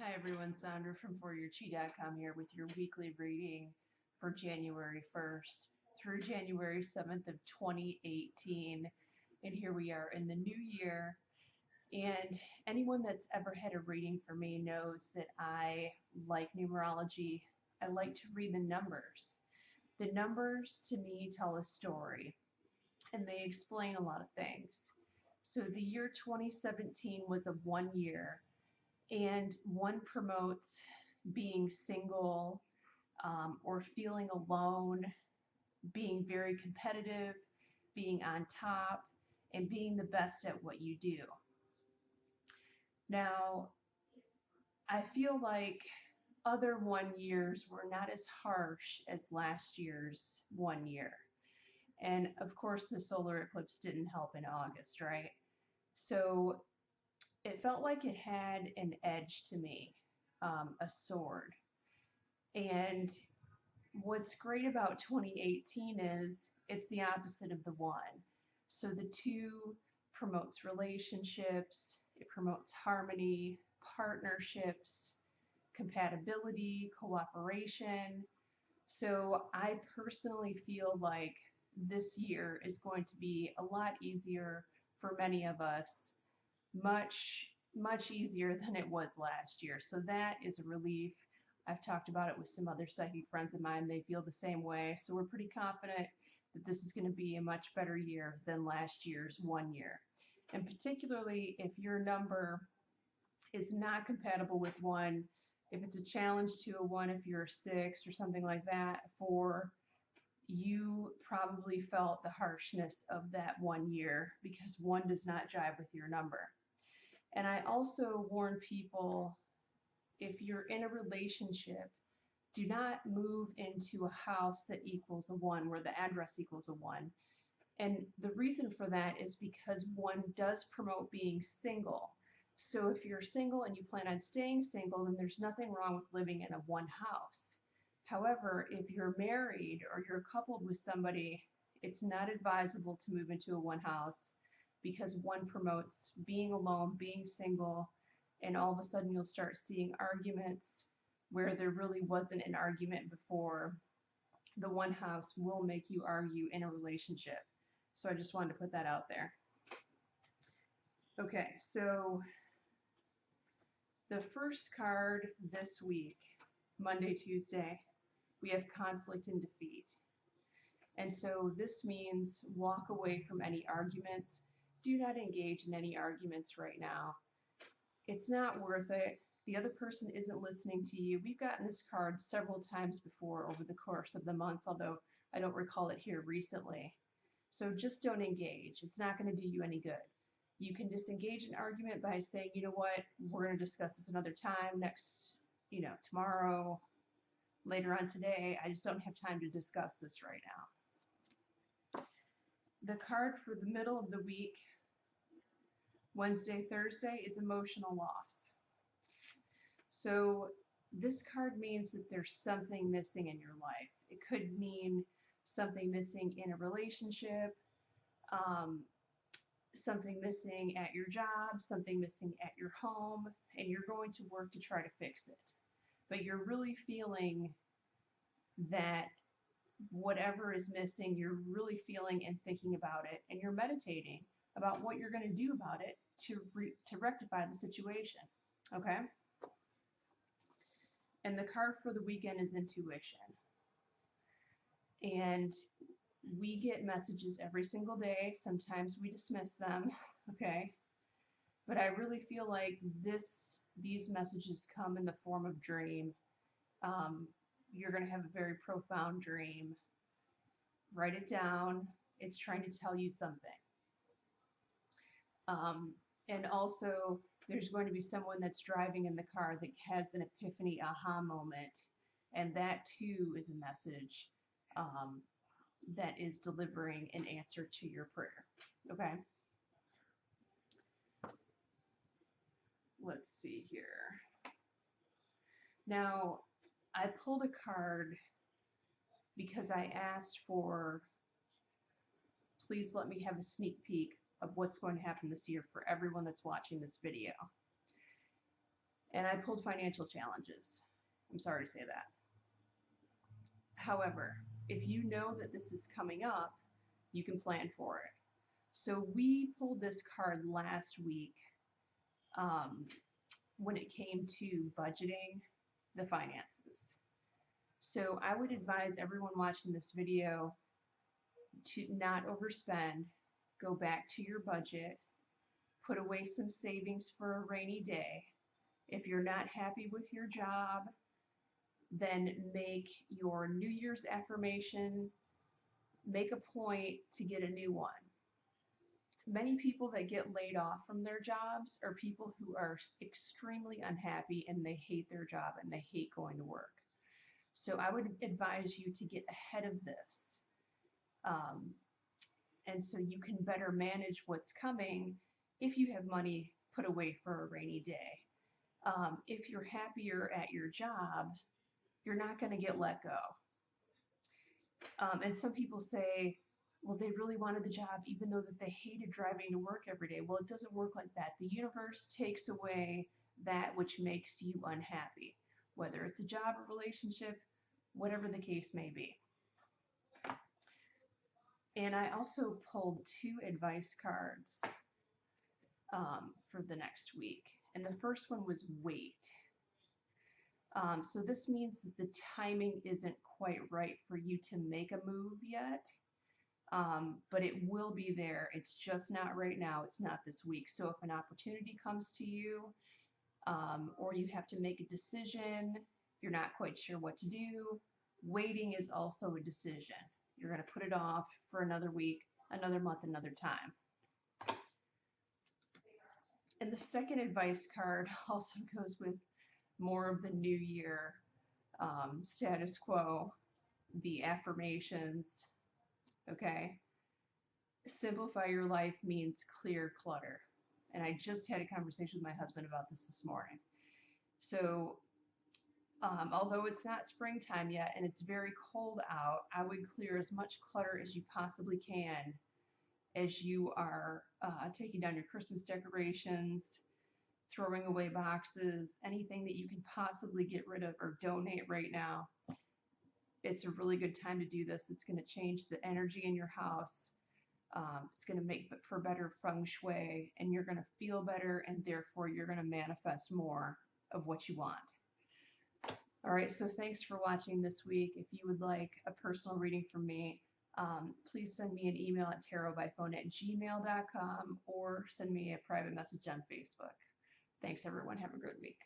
Hi everyone, Sandra from ForYourChi.com here with your weekly reading for January 1st through January 7th of 2018. And here we are in the new year. And anyone that's ever had a reading for me knows that I like numerology. I like to read the numbers. The numbers to me tell a story and they explain a lot of things. So the year 2017 was a 1 year, and one promotes being single, or feeling alone, being very competitive, being on top, and being the best at what you do. Now, I feel like other 1 years were not as harsh as last year's 1 year. And of course, the solar eclipse didn't help in August, right? So it felt like it had an edge to me, a sword. And what's great about 2018 is it's the opposite of the one. So the two promotes relationships, it promotes harmony, partnerships, compatibility, cooperation. So I personally feel like this year is going to be a lot easier for many of us, much easier than it was last year. So that is a relief. I've talked about it with some other psychic friends of mine. They feel the same way. So we're pretty confident that this is going to be a much better year than last year's 1 year. And particularly if your number is not compatible with one, if it's a challenge to a one, if you're a six or something like that, for you probably felt the harshness of that 1 year because one does not jive with your number. And I also warn people, if you're in a relationship, do not move into a house that equals a one, where the address equals a one. And the reason for that is because one does promote being single. So if you're single and you plan on staying single, then there's nothing wrong with living in a one house. However, if you're married or you're coupled with somebody, it's not advisable to move into a one house because one promotes being alone, being single, and all of a sudden you'll start seeing arguments where there really wasn't an argument before. The one house will make you argue in a relationship. So I just wanted to put that out there. Okay, so the first card this week, Monday, Tuesday, we have conflict and defeat. And so this means walk away from any arguments. Do not engage in any arguments right now. It's not worth it. The other person isn't listening to you. We've gotten this card several times before over the course of the months, although I don't recall it here recently. So just don't engage. It's not going to do you any good. You can disengage an argument by saying, you know what, we're going to discuss this another time, next, tomorrow, later on today. I just don't have time to discuss this right now. The card for the middle of the week, Wednesday, Thursday, is emotional loss. So this card means that there's something missing in your life. It could mean something missing in a relationship, something missing at your job, something missing at your home, and you're going to work to try to fix it. But you're really feeling that whatever is missing, you're really feeling and thinking about it, and you're meditating about what you're going to do about it to rectify the situation. Okay? And the card for the weekend is intuition. And we get messages every single day. Sometimes we dismiss them, okay? But I really feel like these messages come in the form of dream. You're going to have a very profound dream. Write it down. It's trying to tell you something. And also, there's going to be someone that's driving in the car that has an epiphany aha moment. And that too is a message that is delivering an answer to your prayer. Okay? Let's see here. Now, I pulled a card because I asked for, please let me have a sneak peek of what's going to happen this year for everyone that's watching this video. And I pulled financial challenges. I'm sorry to say that. However, if you know that this is coming up, you can plan for it. So we pulled this card last week when it came to budgeting the finances. So I would advise everyone watching this video to not overspend, go back to your budget, put away some savings for a rainy day. If you're not happy with your job, then make your New Year's affirmation, make a point to get a new one. Many people that get laid off from their jobs are people who are extremely unhappy and they hate their job and they hate going to work. So I would advise you to get ahead of this. And so you can better manage what's coming if you have money put away for a rainy day. If you're happier at your job, you're not going to get let go. And some people say, well, they really wanted the job even though that they hated driving to work every day. Well, it doesn't work like that. The universe takes away that which makes you unhappy, whether it's a job or relationship, whatever the case may be. And I also pulled 2 advice cards for the next week. And the first one was wait. So this means that the timing isn't quite right for you to make a move yet, but it will be there. It's just not right now. It's not this week. So if an opportunity comes to you, or you have to make a decision, you're not quite sure what to do, waiting is also a decision. You're going to put it off for another week, another month, another time. And the second advice card also goes with more of the new year status quo, the affirmations, okay? Simplify your life means clear clutter. And I just had a conversation with my husband about this morning. So although it's not springtime yet and it's very cold out, I would clear as much clutter as you possibly can as you are taking down your Christmas decorations, throwing away boxes, anything that you can possibly get rid of or donate right now. It's a really good time to do this. It's going to change the energy in your house. It's going to make for better feng shui, and you're going to feel better, and therefore you're going to manifest more of what you want. All right, so thanks for watching this week. If you would like a personal reading from me, please send me an email at tarotbyphone@gmail.com or send me a private message on Facebook. Thanks, everyone. Have a good week.